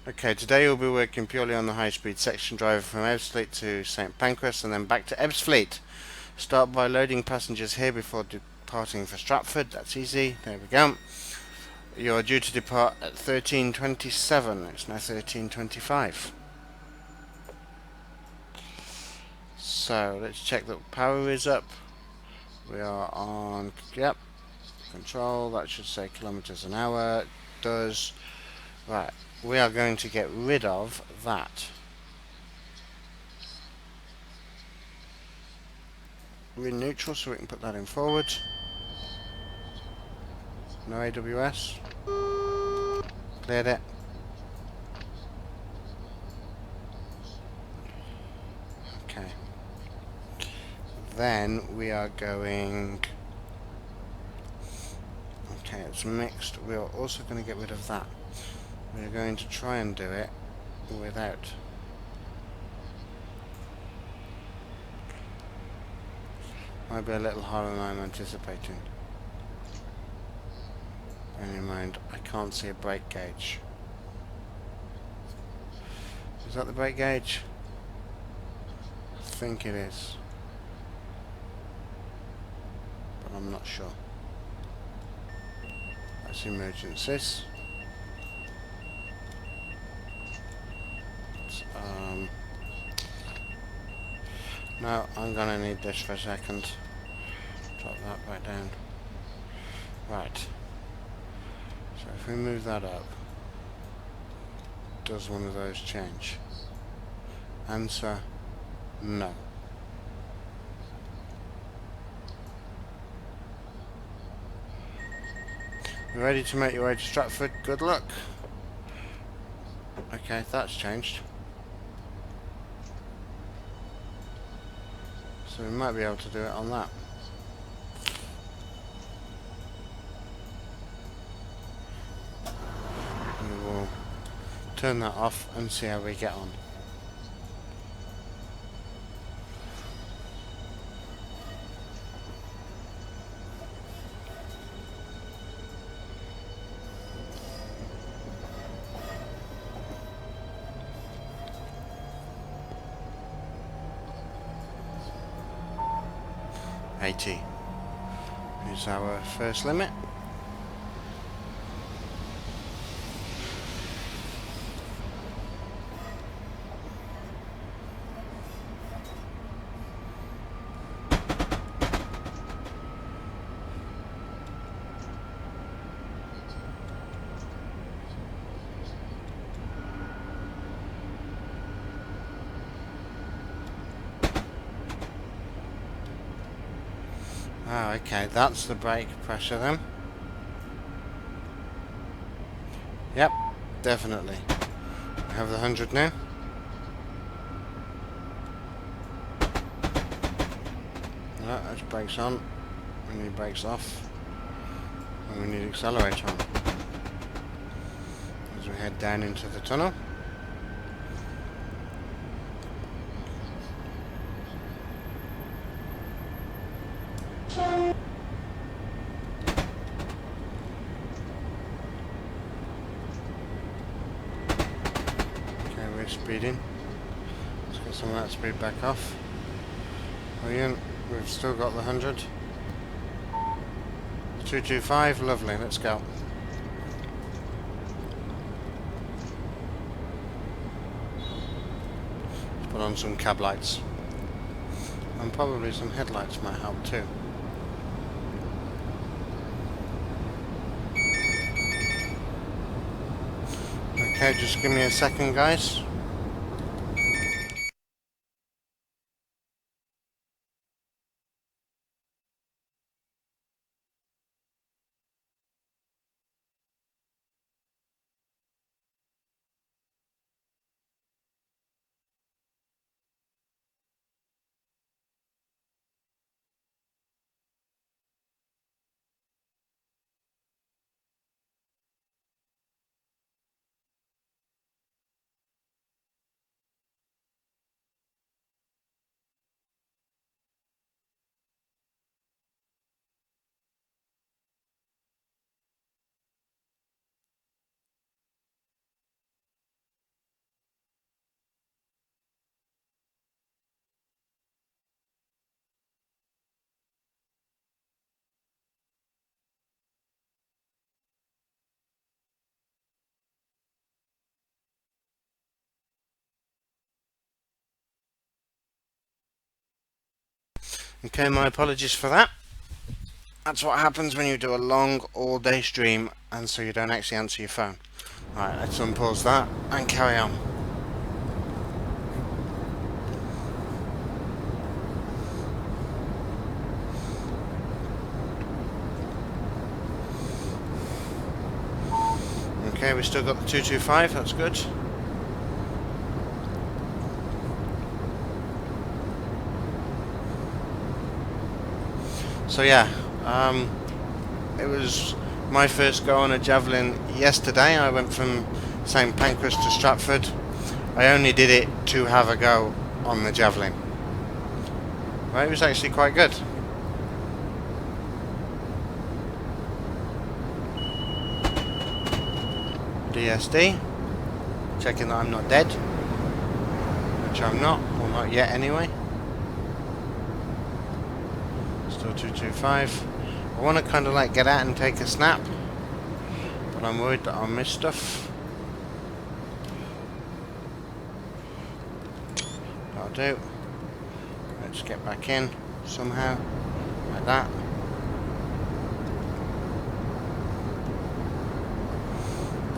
Okay, today we'll be working purely on the high-speed section driver from Ebbsfleet to St Pancras and then back to Ebbsfleet. Start by loading passengers here before departing for Stratford. That's easy. There we go. You're due to depart at 13:27. It's now 13:25. So let's check that power is up. We are on, yep, control. That should say kilometers an hour. It does. Right, we are going to get rid of that. We're in neutral, so we can put that in forward. No AWS. Cleared it. Okay. Then we are going... Okay, it's mixed. We are also going to get rid of that. We're going to try and do it without. Might be a little harder than I'm anticipating. Bearing in mind, I can't see a brake gauge. Is that the brake gauge? I think it is. But I'm not sure. That's emergencies. No, I'm gonna need this for a second. Drop that back down. Right. So if we move that up, does one of those change? Answer, no. You ready to make your way to Stratford? Good luck. Okay, that's changed. So we might be able to do it on that. And we'll turn that off and see how we get on. $80 is our first limit. Ah, okay, that's the brake pressure then. Yep, definitely. We have the 100 now. No, that's brakes on. We need brakes off. And we need accelerator on. As we head down into the tunnel. Okay, we're speeding. Let's get some of that speed back off. Brilliant. We've still got the 100. 225, lovely, let's go. Let's put on some cab lights. And probably some headlights might help too. Okay, just give me a second, guys. Okay, my apologies for that. That's what happens when you do a long all-day stream and so you don't actually answer your phone. Alright, let's unpause that and carry on. Okay, we still got the 225, that's good. So yeah, it was my first go on a javelin yesterday. I went from St Pancras to Stratford. I only did it to have a go on the javelin. Well, it was actually quite good. DSD, checking that I'm not dead, which I'm not, or not yet anyway. Still 225. I want to kind of like get out and take a snap, but I'm worried that I'll miss stuff. That'll do. Let's get back in somehow, like that.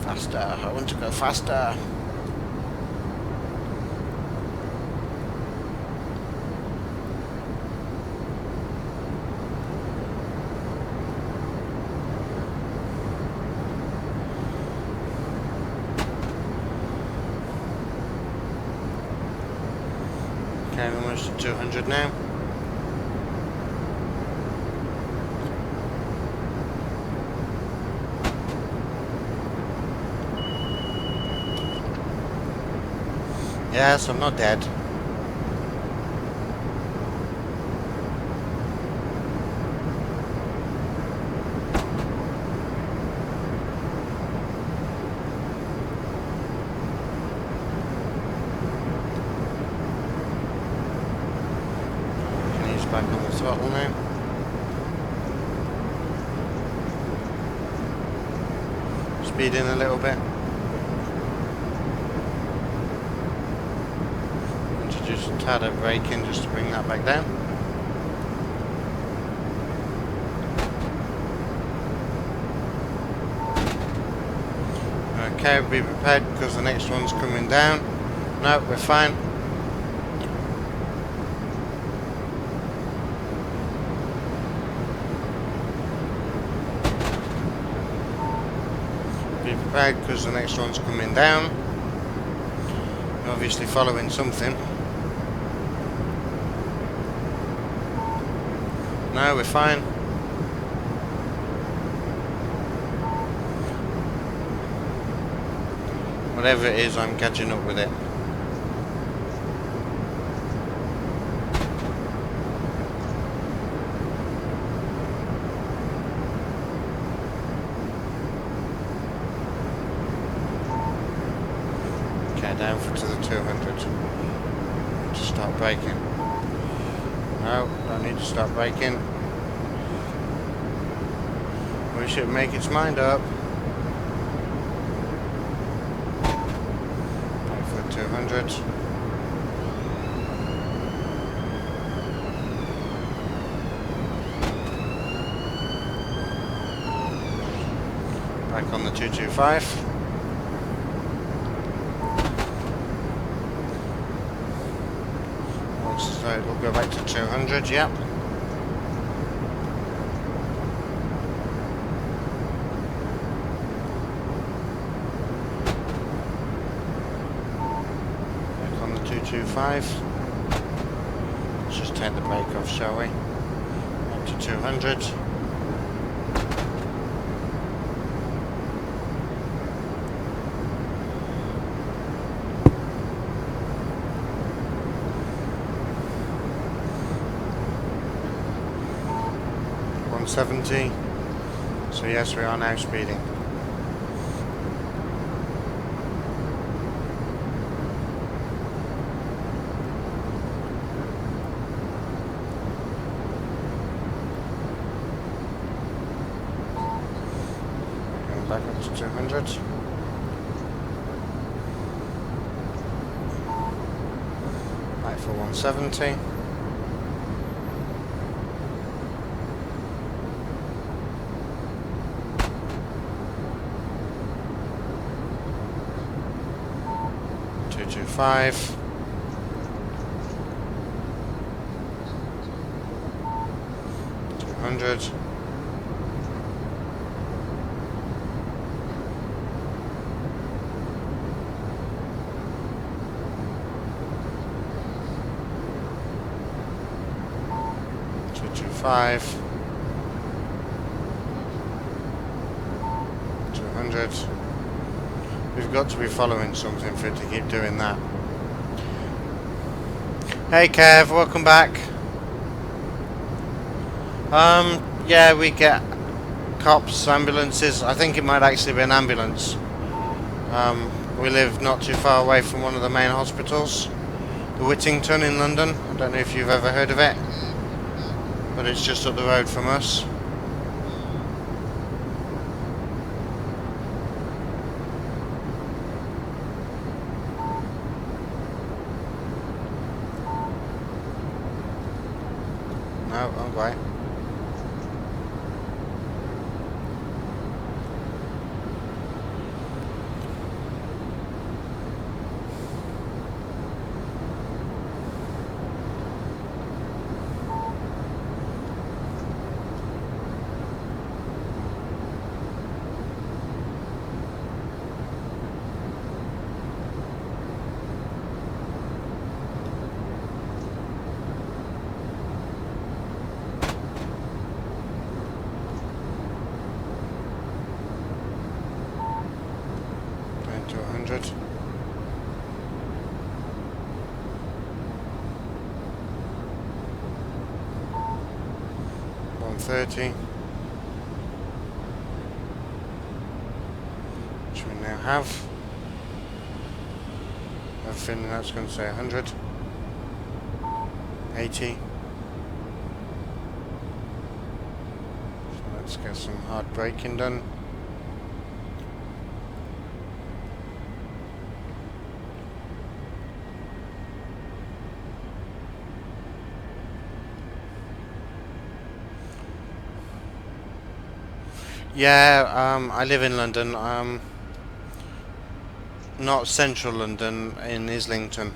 Faster, I want to go faster. Okay, we're almost at 200 now. Yes, I'm not dead. He's back on the throttle now. Speed in a little bit. Introduce a tad of braking just to bring that back down. Okay, be prepared because the next one's coming down. No, we're fine. Be prepared because the next one's coming down. You're obviously following something. No, we're fine. Whatever it is, I'm catching up with it. Okay, down to the 200. To start braking. No, don't need to start braking. We should make its mind up. 200. Back on the 225. So it will go back to 200, yep. Back on the 225. Let's just take the brake off, shall we? Up to 200. .70. So yes, we are now speeding. Going back up to 200. Back for 170. 225. 200. 225. 200. We've got to be following something for it to keep doing that. Hey Kev, welcome back. Yeah, we get cops, ambulances. I think it might actually be an ambulance. We live not too far away from one of the main hospitals, the Whittington in London. I don't know if you've ever heard of it, but it's just up the road from us. No, wrong way. To 100. 130. Which we now have. I have a feeling that's going to say 100. 80. So let's get some hard braking done. Yeah, I live in London. Not central London, in Islington.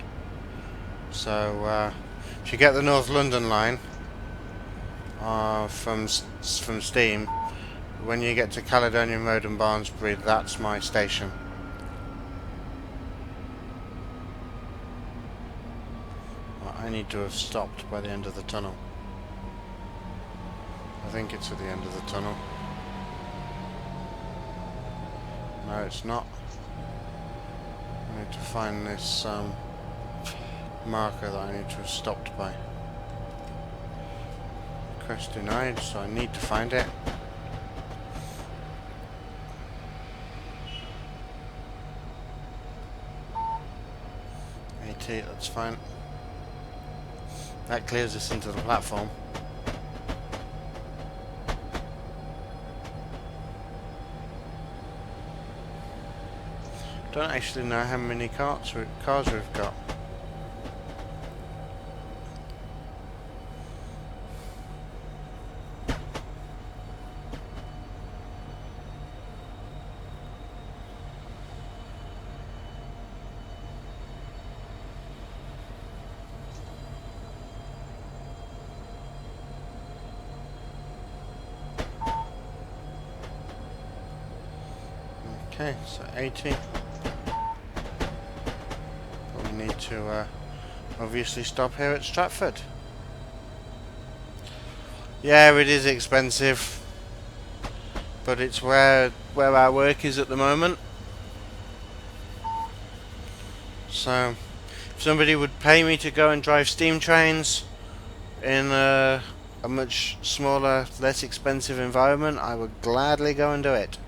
So if you get the North London line from Steam, when you get to Caledonian Road and Barnsbury, that's my station. Well, I need to have stopped by the end of the tunnel. I think it's at the end of the tunnel. No, it's not. I need to find this marker that I need to have stopped by. Quest denied, so I need to find it. AT, that's fine. That clears us into the platform. Don't actually know how many cars we've got. Okay, so 80. Need to obviously stop here at Stratford. Yeah, it is expensive, but it's where our work is at the moment. So if somebody would pay me to go and drive steam trains in a much smaller, less expensive environment, I would gladly go and do it.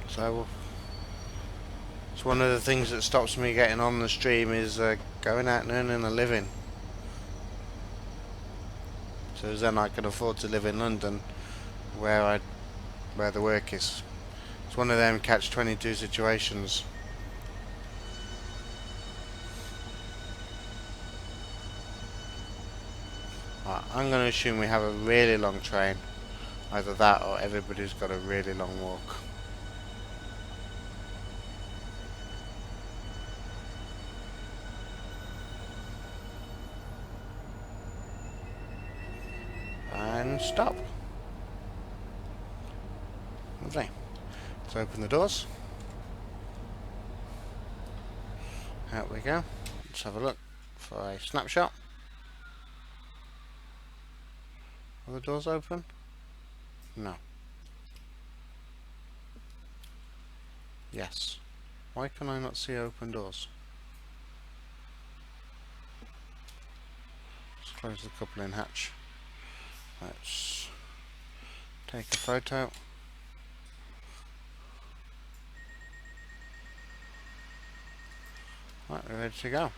So it's one of the things that stops me getting on the stream is going out and earning a living. So then I can afford to live in London, where the work is. It's one of them catch-22 situations. Right, I'm going to assume we have a really long train. Either that or everybody's got a really long walk. And stop. Lovely. Let's open the doors. Out we go. Let's have a look for a snapshot. Are the doors open? No. Yes. Why can I not see open doors? Let's close the coupling hatch. Let's take a photo. Right, we're ready to go.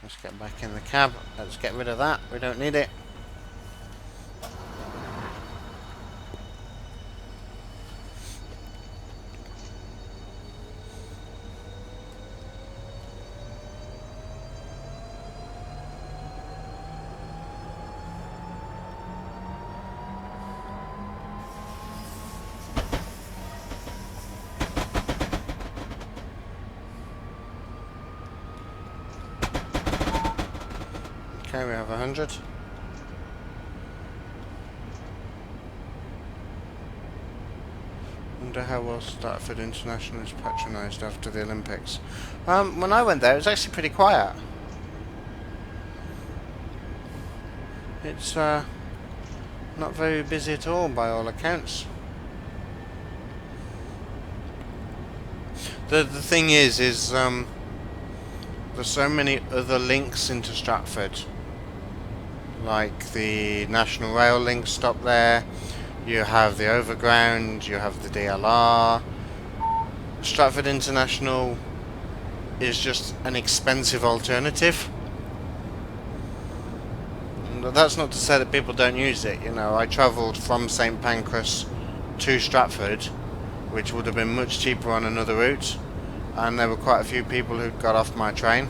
Let's get back in the cab. Let's get rid of that. We don't need it. Okay, we have 100. Wonder how well Stratford International is patronised after the Olympics. When I went there, it was actually pretty quiet. It's not very busy at all, by all accounts. The thing is there's so many other links into Stratford. Like the National Rail link stop there, you have the Overground, you have the DLR. Stratford International is just an expensive alternative. But that's not to say that people don't use it. You know, I travelled from St Pancras to Stratford, which would have been much cheaper on another route, and there were quite a few people who got off my train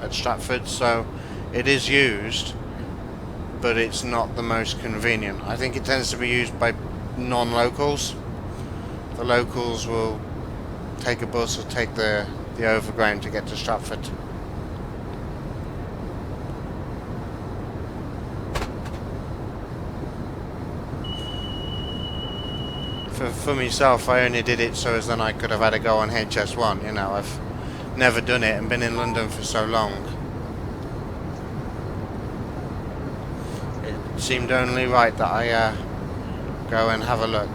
at Stratford, so it is used, but it's not the most convenient. I think it tends to be used by non-locals. The locals will take a bus or take the Overground to get to Stratford. For myself, I only did it so as then I could have had a go on HS1. You know, I've never done it and been in London for so long. It seemed only right that I go and have a look.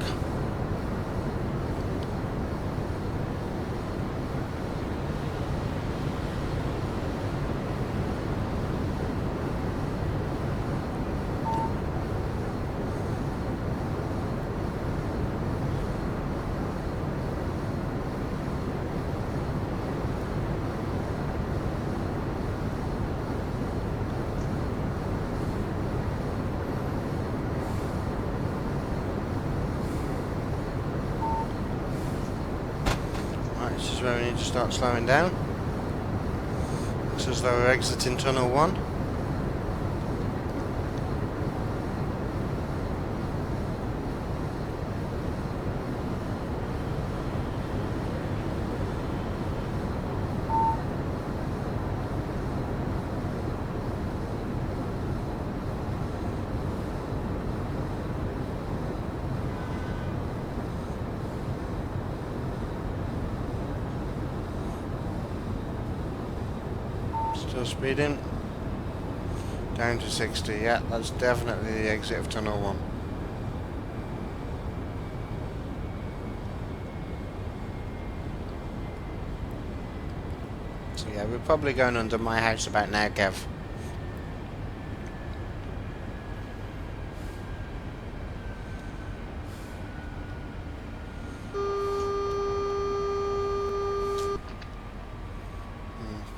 This is where we need to start slowing down. Looks as though we're exiting tunnel 1. Still speeding. Down to 60, yeah, that's definitely the exit of tunnel 1. So yeah, we're probably going under my house about now, Kev.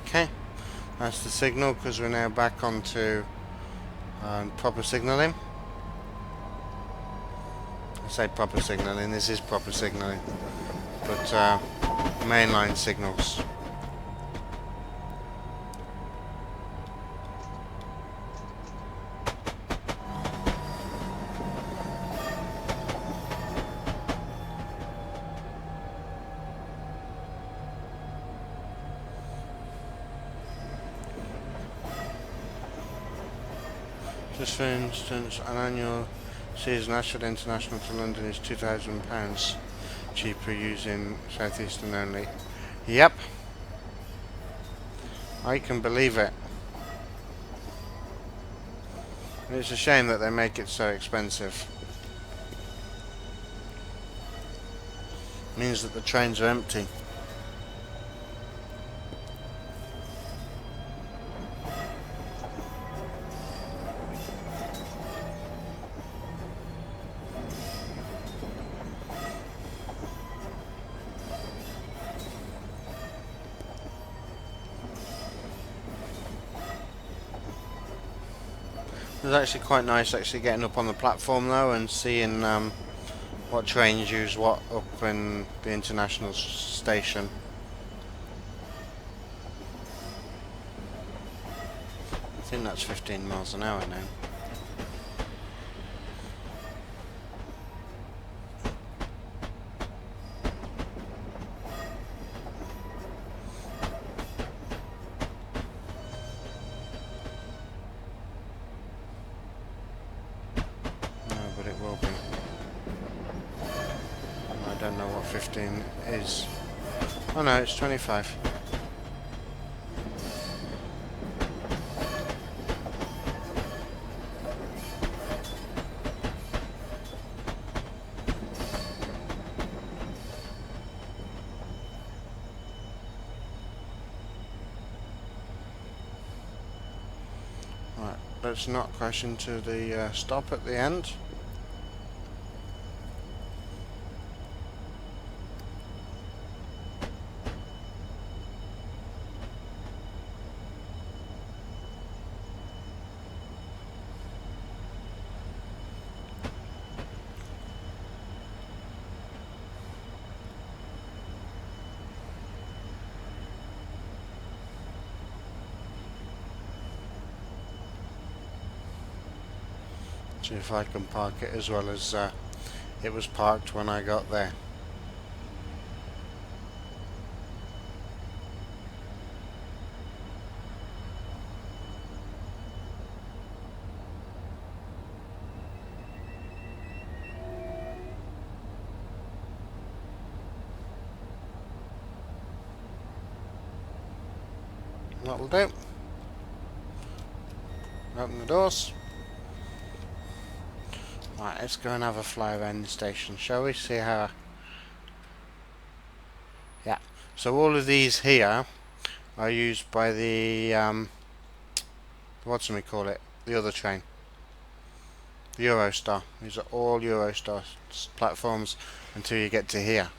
Okay. That's the signal, because we're now back onto proper signalling. I say proper signalling, this is proper signalling, but mainline signals. Just for instance, an annual season Ashford International to London is £2,000 cheaper using Southeastern only. Yep, I can believe it. It's a shame that they make it so expensive. It means that the trains are empty. It's actually quite nice actually getting up on the platform though and seeing what trains use what up in the international station. I think that's 15 miles an hour now. But it will be. I don't know what 15 is. Oh no, it's 25. Right, let's not crash into the stop at the end. See if I can park it as well as it was parked when I got there. That'll do. Open the doors. Right, let's go and have a fly around the station, shall we? See how... Yeah, so all of these here are used by the, whatchamacallit, the other train. The Eurostar. These are all Eurostar platforms until you get to here.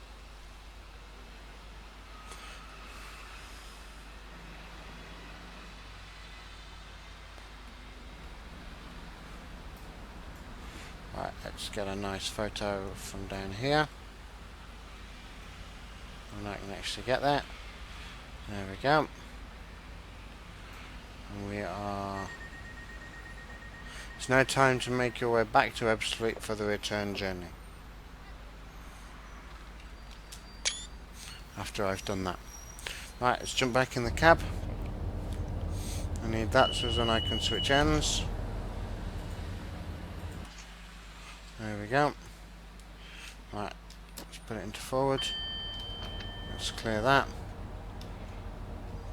Right, let's get a nice photo from down here. And I can actually get that. There we go. And we are... It's now time to make your way back to Ebbsfleet for the return journey. After I've done that. Right, let's jump back in the cab. I need that so then I can switch ends. There we go. Right, let's put it into forward. Let's clear that.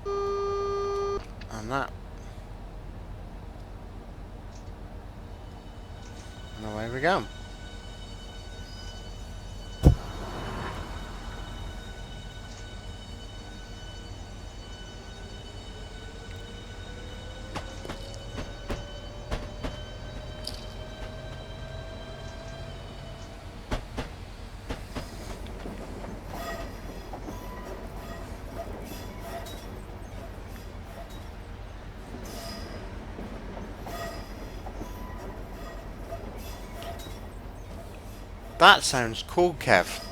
And that. And away we go. That sounds cool, Kev.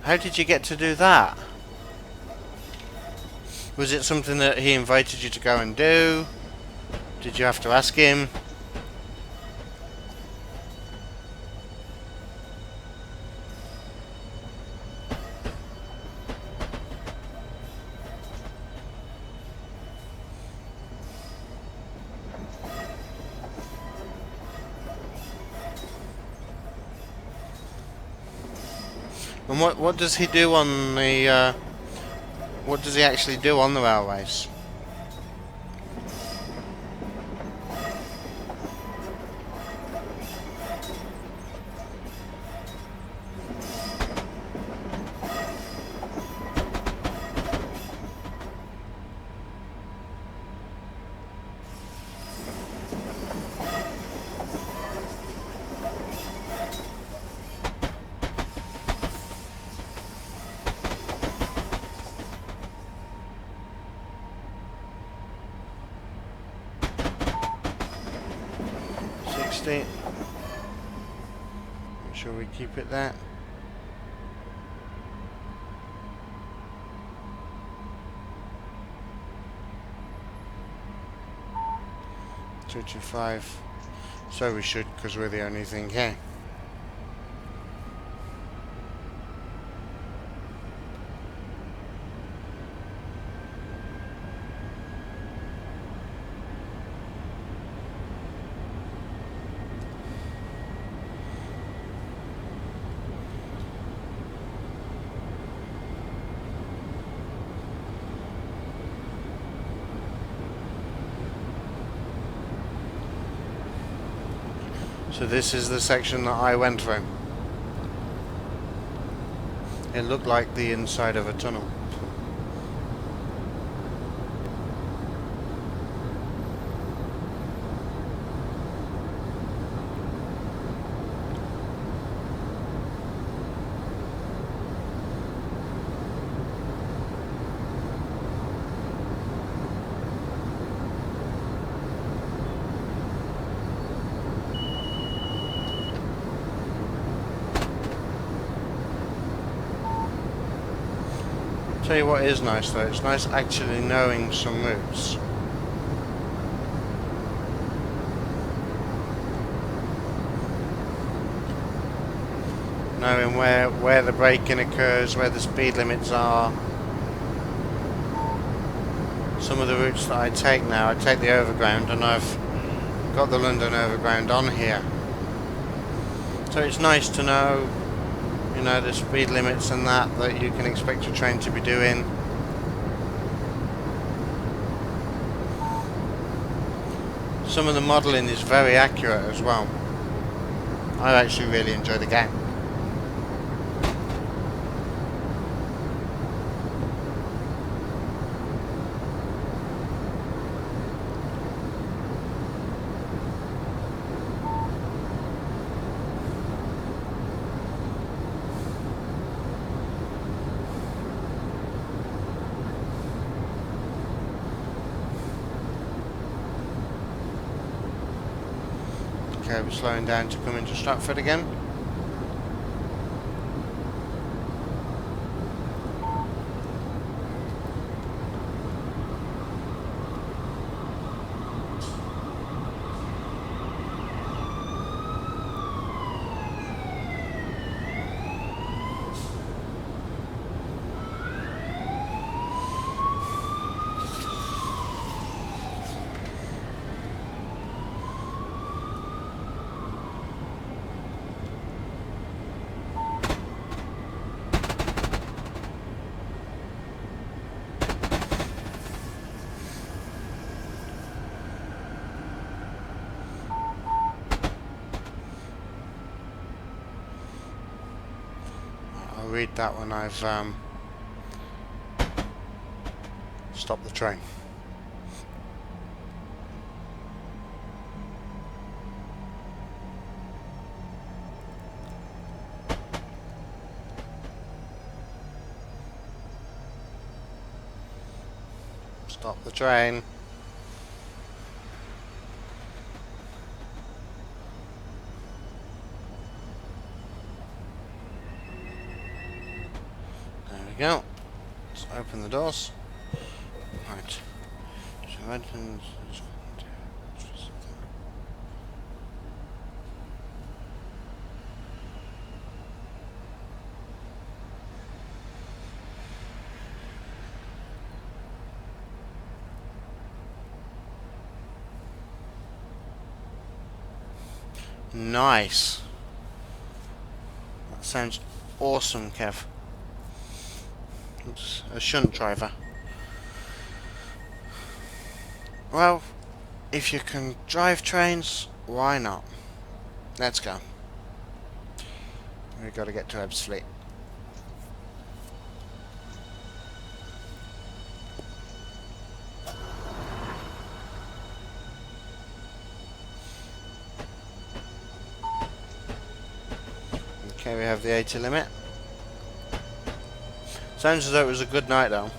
How did you get to do that? Was it something that he invited you to go and do? Did you have to ask him? And what does he do on the what does he actually do on the railways? Make sure we keep it there. Two to 5. So we should, because we're the only thing here. So this is the section that I went through. It looked like the inside of a tunnel. Tell you what is nice though, it's nice actually knowing some routes. Knowing where the braking occurs, where the speed limits are. Some of the routes that I take now, I take the overground, and I've got the London Overground on here. So it's nice to know, you know, the speed limits and that you can expect your train to be doing. Some of the modelling is very accurate as well. I actually really enjoy the game. Okay, we're slowing down to come into Stratford again. I'll read that when I've stopped the train. Stop the train. There we go. Let's open the doors. Right. Nice. That sounds awesome, Kev. It's a shunt driver. Well, if you can drive trains, why not? Let's go. We've got to get to Ebbsfleet. Okay, we have the 80 limit. Sounds as though it was a good night though.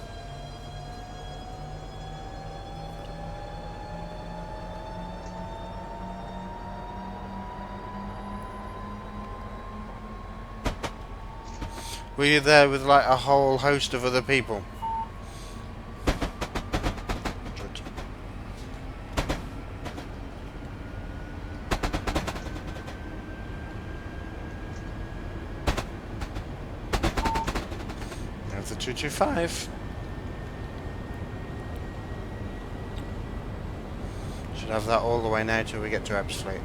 Were you there with like a whole host of other people? We have the 225. Should have that all the way now till we get to Ebbsfleet.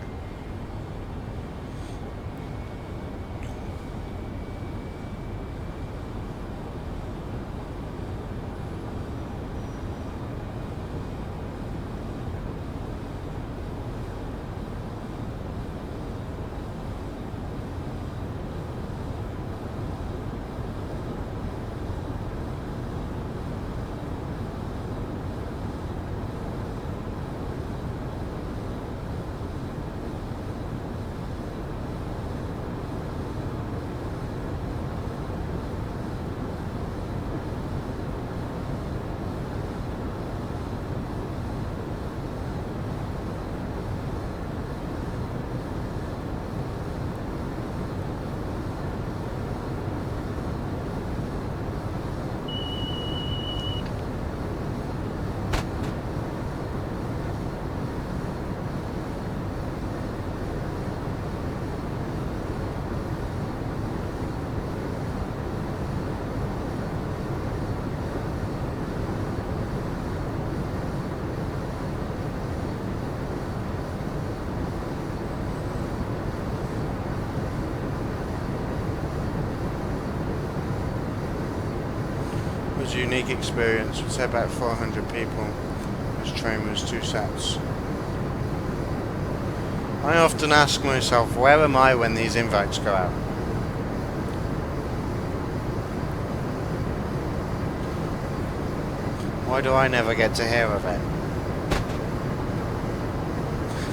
It was a unique experience. We'd say about 400 people. This train was 2 sets. I often ask myself, where am I when these invites go out? Why do I never get to hear of it?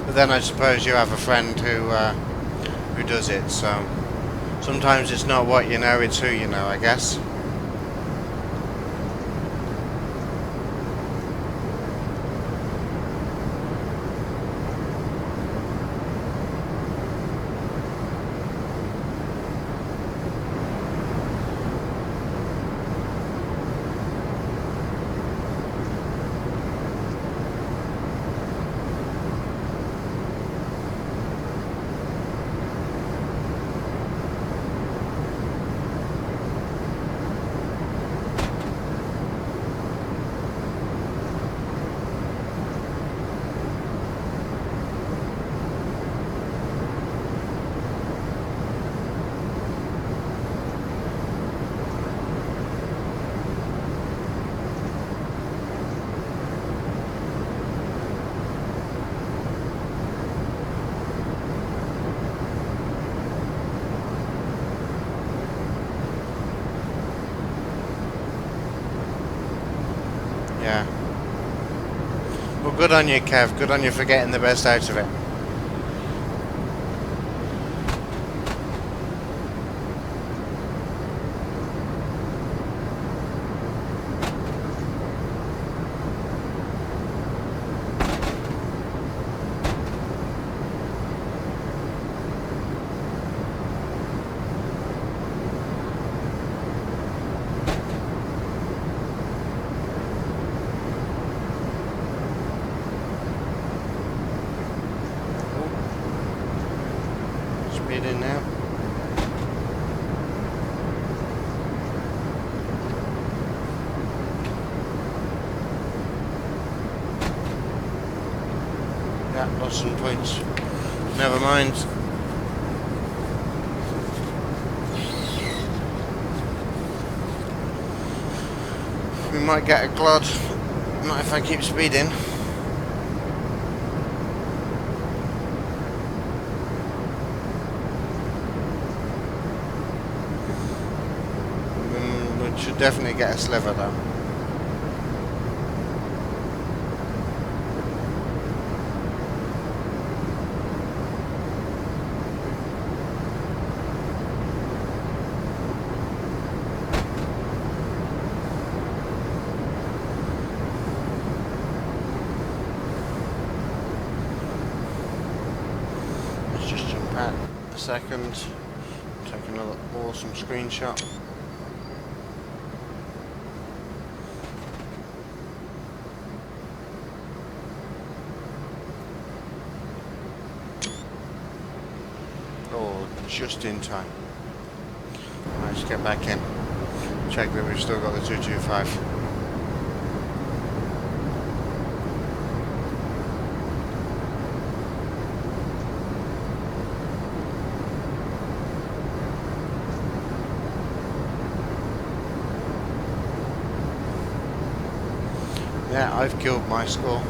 But then I suppose you have a friend who does it, so sometimes it's not what you know, it's who you know, I guess. Yeah. Well, good on you, Kev. Good on you for getting the best out of it. Speed in now. Yeah, lost some points. Never mind. might get a glod, not if I keep speeding. We should definitely get a sliver though. Let's just jump out a second, take another awesome screenshot. Oh, just in time. Let's get back in. Check that we've still got the 225. Yeah, I've killed my score.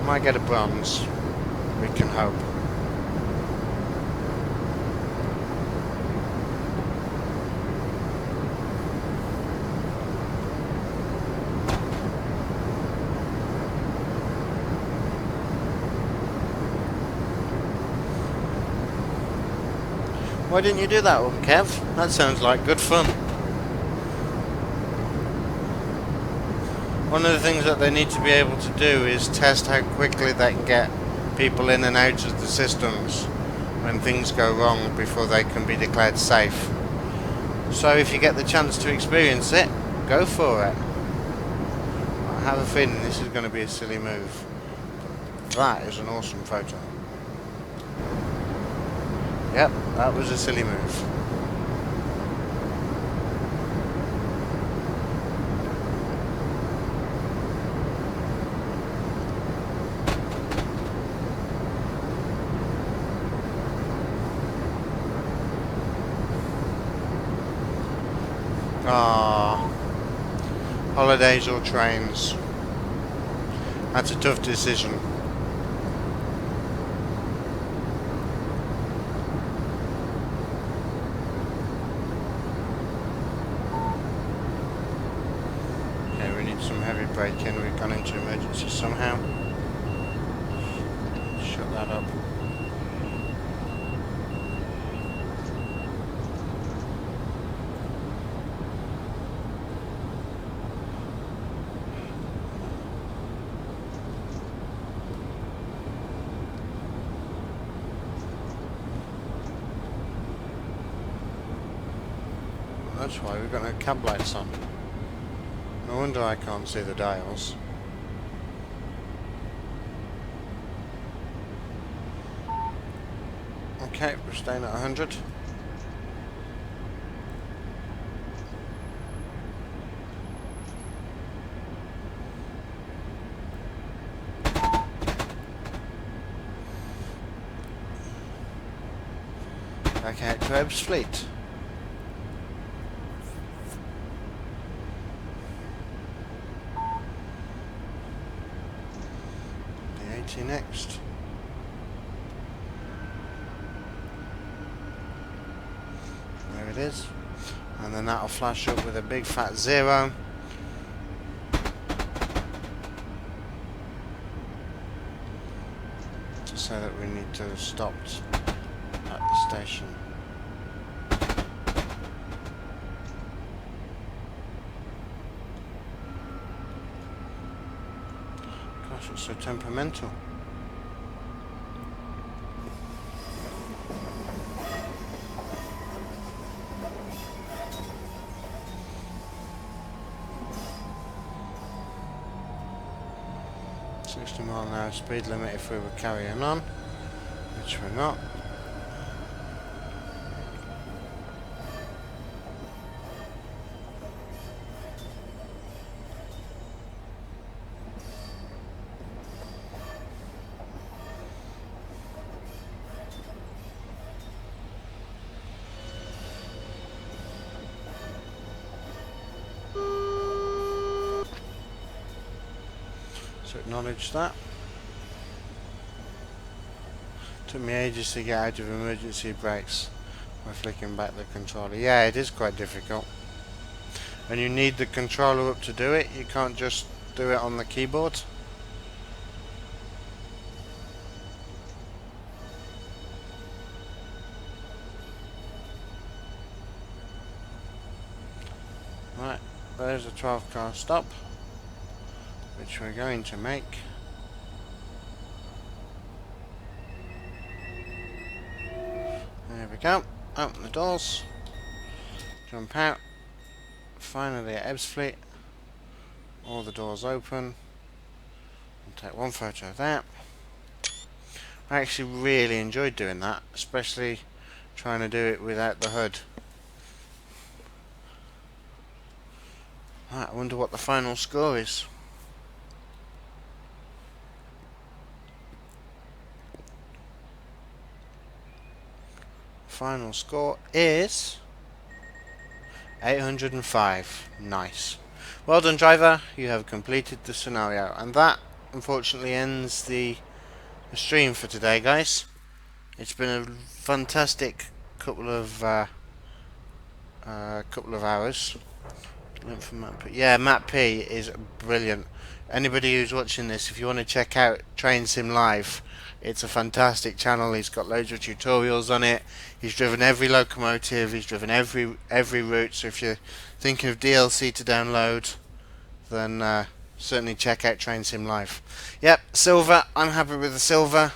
Might get a bronze. We can hope. Why didn't you do that one, Kev? That sounds like good fun. One of the things that they need to be able to do is test how quickly they can get people in and out of the systems when things go wrong before they can be declared safe. So if you get the chance to experience it, go for it. I have a feeling this is going to be a silly move. But that is an awesome photo. Yep, that was a silly move. Ah, holidays or trains. That's a tough decision. Some heavy braking. We've gone into emergency somehow. Shut that up. That's why we've got no cab lights on. No wonder I can't see the dials. Okay, we're staying at 100. Back out to Ebbsfleet. Next. There it is. And then that'll flash up with a big fat 0. To say that we need to have stopped at the station. Gosh, it's so temperamental. .60 mph speed limit if we were carrying on, which we're not. to acknowledge that. Took me ages to get out of emergency brakes by flicking back the controller. Yeah, it is quite difficult. And you need the controller up to do it. You can't just do it on the keyboard. Right, there's a 12 car stop, which we're going to make. There we go. Open the doors. Jump out. Finally at Ebbsfleet. All the doors open. I'll take one photo of that. I actually really enjoyed doing that, especially trying to do it without the hood. Right, I wonder what the final score is. Final score is 805. Nice. Well done, driver. You have completed the scenario. And that, unfortunately, ends the stream for today, guys. It's been a fantastic couple of hours. Yeah, Matt P is brilliant. Anybody who's watching this, if you want to check out Train Sim Live, it's a fantastic channel. He's got loads of tutorials on it. He's driven every locomotive. He's driven every route. So if you're thinking of DLC to download, then certainly check out Train Sim Live. Yep, silver. I'm happy with the silver.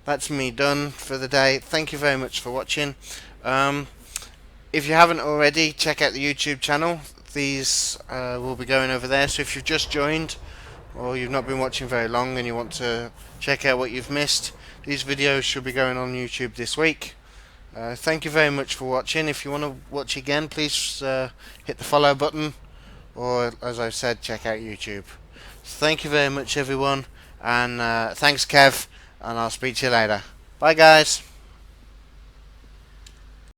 That's me done for the day. Thank you very much for watching. If you haven't already, check out the YouTube channel. These will be going over there. So if you've just joined or you've not been watching very long and you want to check out what you've missed, these videos should be going on YouTube this week. Thank you very much for watching. If you want to watch again, please hit the follow button, or as I've said, check out YouTube. Thank you very much, everyone, and thanks, Kev, and I'll speak to you later. Bye, guys.